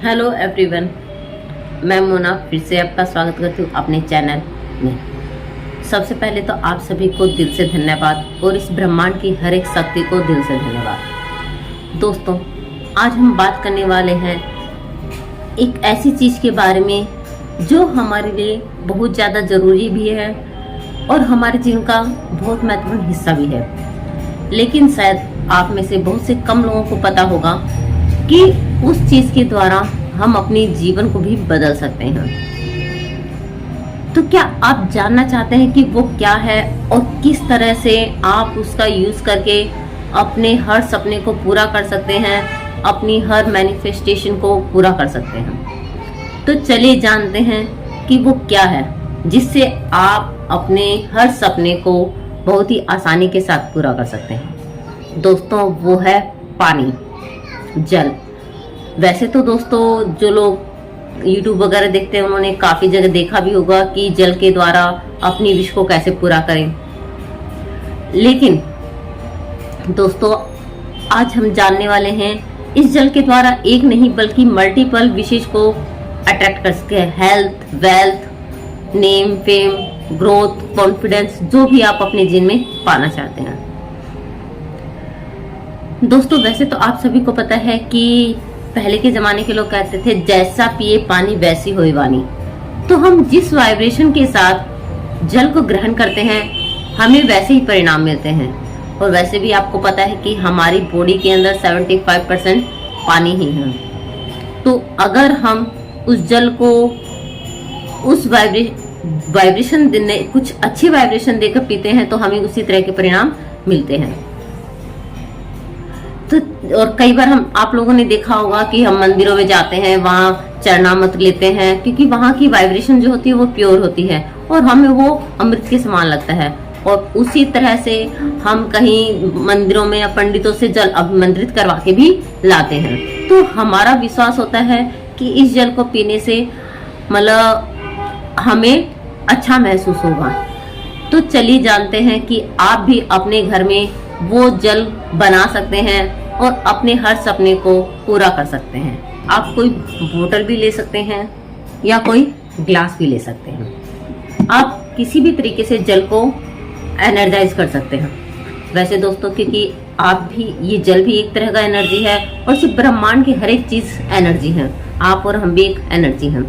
Hello everyone, मैं मोना फिर से आपका स्वागत करती हूँ अपने चैनल में। सबसे पहले तो आप सभी को दिल से धन्यवाद और इस ब्रह्मांड की हर एक शक्ति को दिल से धन्यवाद। दोस्तों, आज हम बात करने वाले हैं एक ऐसी चीज़ के बारे में जो हमारे लिए बहुत ज़्यादा ज़रूरी भी है और हमारे जीवन का बहुत महत्वपूर्ण हिस्सा भी है। लेकिन शायद आप में से बहुत से कम लोगों को पता होगा कि उस चीज के द्वारा हम अपने जीवन को भी बदल सकते हैं। तो क्या आप जानना चाहते हैं कि वो क्या है और किस तरह से आप उसका यूज करके अपने हर सपने को पूरा कर सकते हैं, अपनी हर मैनिफेस्टेशन को पूरा कर सकते हैं। तो चलिए जानते हैं कि वो क्या है जिससे आप अपने हर सपने को बहुत ही आसानी के साथ पूरा कर सकते हैं। दोस्तों, वो है पानी, जल। वैसे तो दोस्तों, जो लोग YouTube वगैरह देखते हैं उन्होंने काफी जगह देखा भी होगा कि जल के द्वारा अपनी विश को कैसे पूरा करें। लेकिन दोस्तों, आज हम जानने वाले हैं इस जल के द्वारा एक नहीं बल्कि मल्टीपल विशेष को अट्रैक्ट कर सके। Health, wealth, name, fame, growth, confidence, जो भी आप अपने जीवन में पाना चाहते हैं। दोस्तों, वैसे तो आप सभी को पता है कि पहले के जमाने के लोग कहते थे जैसा पिए पानी वैसी होए वाणी। तो हम जिस वाइब्रेशन के साथ जल को ग्रहण करते हैं हमें वैसे ही परिणाम मिलते हैं। और वैसे भी आपको पता है कि हमारी बॉडी के अंदर 75% पानी ही है। तो अगर हम उस जल को उस वाइब्रेशन देने, कुछ अच्छी वाइब्रेशन देकर पीते हैं तो हमें उसी तरह के परिणाम मिलते हैं। तो और कई बार आप लोगों ने देखा होगा कि हम मंदिरों में जाते हैं, वहाँ चरणामृत लेते हैं क्योंकि वहाँ की वाइब्रेशन जो होती है वो प्योर होती है और हमें वो अमृत के समान लगता है। और उसी तरह से हम कहीं मंदिरों में या पंडितों से जल अभिमंत्रित करवा के भी लाते हैं। तो हमारा विश्वास होता है कि इस जल को पीने से मतलब हमें अच्छा महसूस होगा। तो चलिए जानते हैं कि आप भी अपने घर में वो जल बना सकते हैं और अपने हर सपने को पूरा कर सकते हैं। आप कोई बोतल भी ले सकते हैं या कोई ग्लास भी ले सकते हैं। आप किसी भी तरीके से जल को एनर्जाइज कर सकते हैं। वैसे दोस्तों, क्योंकि आप भी, ये जल भी एक तरह का एनर्जी है और सिर्फ ब्रह्मांड की हर एक चीज एनर्जी है। आप और हम भी एक एनर्जी हैं।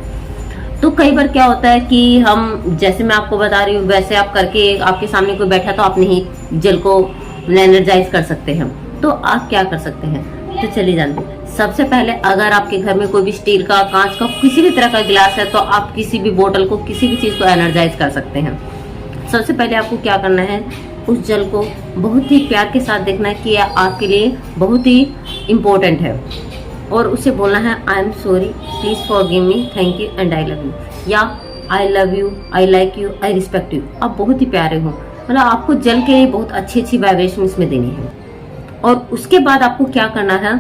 तो कई बार क्या होता है कि हम, जैसे मैं आपको बता रही हूँ वैसे आप करके, आपके सामने कोई बैठा तो आप नहीं जल को एनर्जाइज कर सकते हैं। तो आप क्या कर सकते हैं, तो चलिए जानते हैं। सबसे पहले अगर आपके घर में कोई भी स्टील का, कांच का, किसी भी तरह का गिलास है तो आप किसी भी बोतल को, किसी भी चीज को एनर्जाइज कर सकते हैं। सबसे पहले आपको क्या करना है, उस जल को बहुत ही प्यार के साथ देखना है कि यह आपके लिए बहुत ही इम्पोर्टेंट है और उसे बोलना है I am sorry, please forgive me, thank you and I love you, या I love you, I like you, I respect you. आप बहुत ही प्यारे हो, मतलब आपको जल के बहुत अच्छी अच्छी वाइब्रेशन इसमें देनी है। और उसके बाद आपको क्या करना है,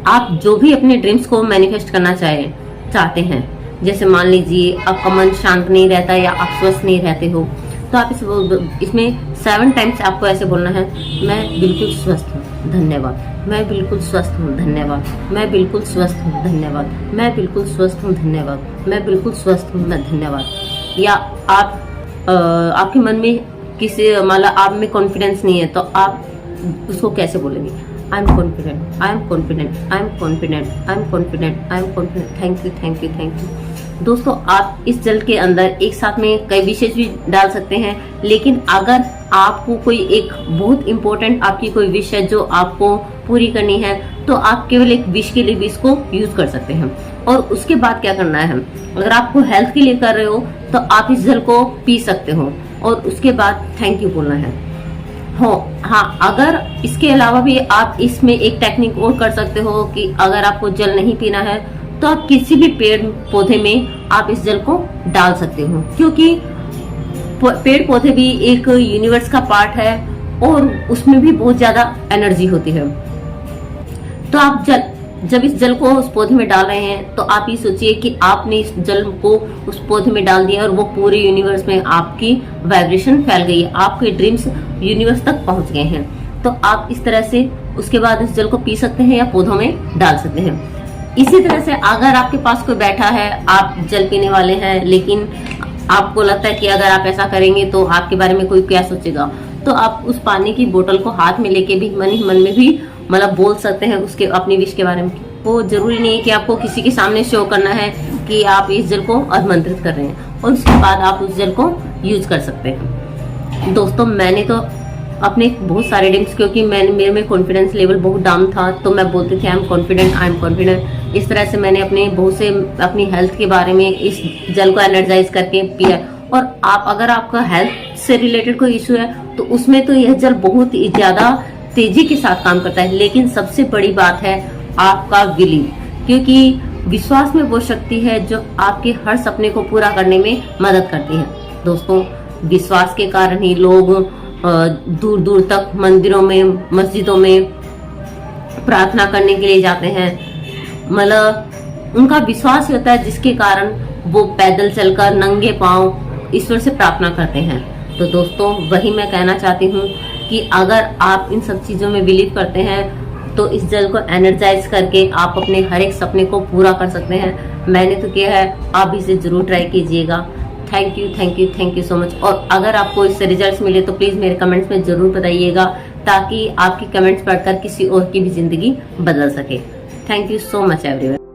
आप जो भी अपने ड्रीम्स को मैनिफेस्ट करना चाहते हैं, जैसे मान लीजिए आपका मन शांत नहीं रहता या आप स्वस्थ नहीं रहते हो, तो आप इसमें 7 टाइम्स आपको ऐसे बोलना है, मैं बिल्कुल स्वस्थ हूँ, धन्यवाद, मैं बिल्कुल स्वस्थ हूँ, धन्यवाद, मैं बिल्कुल स्वस्थ हूँ, धन्यवाद, मैं बिल्कुल स्वस्थ हूँ, धन्यवाद, मैं बिल्कुल स्वस्थ हूँ, धन्यवाद। या आप आपके मन में किसी, मतलब आप में कॉन्फिडेंस नहीं है तो आप उसको कैसे बोलेंगे, I am confident, I am confident, I am confident, I am confident, I am confident, thank you, thank you, thank you. दोस्तों, आप इस जल के अंदर एक साथ में कई विशेष भी डाल सकते हैं, लेकिन अगर आपको कोई एक बहुत इंपॉर्टेंट आपकी कोई विश है जो आपको पूरी करनी है तो आप केवल एक विश के लिए भी इसको यूज कर सकते हैं। और उसके बाद क्या करना है, अगर आपको हेल्थ के लिए कर रहे हो तो आप इस जल को पी सकते हो और उसके बाद थैंक यू बोलना है। हाँ, अगर इसके अलावा भी आप इसमें एक टेक्निक और कर सकते हो कि अगर आपको जल नहीं पीना है तो आप किसी भी पेड़ पौधे में आप इस जल को डाल सकते हो, क्योंकि पेड़ पौधे भी एक यूनिवर्स का पार्ट है और उसमें भी बहुत ज्यादा एनर्जी होती है। तो आप जब इस जल को उस पौधे में डाल रहे हैं तो आप ये सोचिए कि आपने इस जल को उस पौधे में डाल दिया और वो पूरे यूनिवर्स में आपकी वाइब्रेशन फैल गई है, आपके ड्रीम्स यूनिवर्स तक पहुंच गए हैं। तो आप इस तरह से उसके बाद इस जल को पी सकते हैं या पौधों में डाल सकते हैं। इसी तरह से अगर आपके पास कोई बैठा है, आप जल पीने वाले हैं, लेकिन आपको लगता है कि अगर आप ऐसा करेंगे तो आपके बारे में कोई क्या सोचेगा, तो आप उस पानी की बोतल को हाथ में लेके भी मन ही मन में भी मतलब बोल सकते हैं उसके अपनी विश के बारे में। वो जरूरी नहीं है कि आपको किसी के सामने शो करना है कि आप इस जल को आमंत्रित कर रहे हैं, और उसके बाद आप उस जल को यूज कर सकते हैं। दोस्तों, मैंने तो अपने बहुत सारे ड्रिंक्स, क्योंकि मेरे में कॉन्फिडेंस लेवल बहुत डाउन था, तो मैं बोलती थी आई एम कॉन्फिडेंट। इस तरह से मैंने अपने बहुत से अपनी हेल्थ के बारे में इस जल को एनर्जाइज करके पिया। और आप अगर आपका हेल्थ से रिलेटेड कोई इशू है तो उसमें तो यह जल बहुत ही ज्यादा तेजी के साथ काम करता है। लेकिन सबसे बड़ी बात है आपका बिलीव, क्योंकि विश्वास में वो शक्ति है जो आपके हर सपने को पूरा करने में मदद करती है। दोस्तों, विश्वास के कारण ही लोग दूर दूर तक मंदिरों में, मस्जिदों में प्रार्थना करने के लिए जाते हैं। मतलब उनका विश्वास ही होता है जिसके कारण वो पैदल चलकर नंगे पांव ईश्वर से प्रार्थना करते हैं। तो दोस्तों, वही मैं कहना चाहती हूँ कि अगर आप इन सब चीजों में बिलीव करते हैं तो इस जल को एनर्जाइज करके आप अपने हर एक सपने को पूरा कर सकते हैं। मैंने तो किया है, आप इसे जरूर ट्राई कीजिएगा। Thank you so much. और अगर आपको इससे रिजल्ट्स मिले तो प्लीज मेरे कमेंट्स में जरूर बताइएगा, ताकि आपकी कमेंट्स पढ़कर किसी और की भी जिंदगी बदल सके। Thank you so much everyone.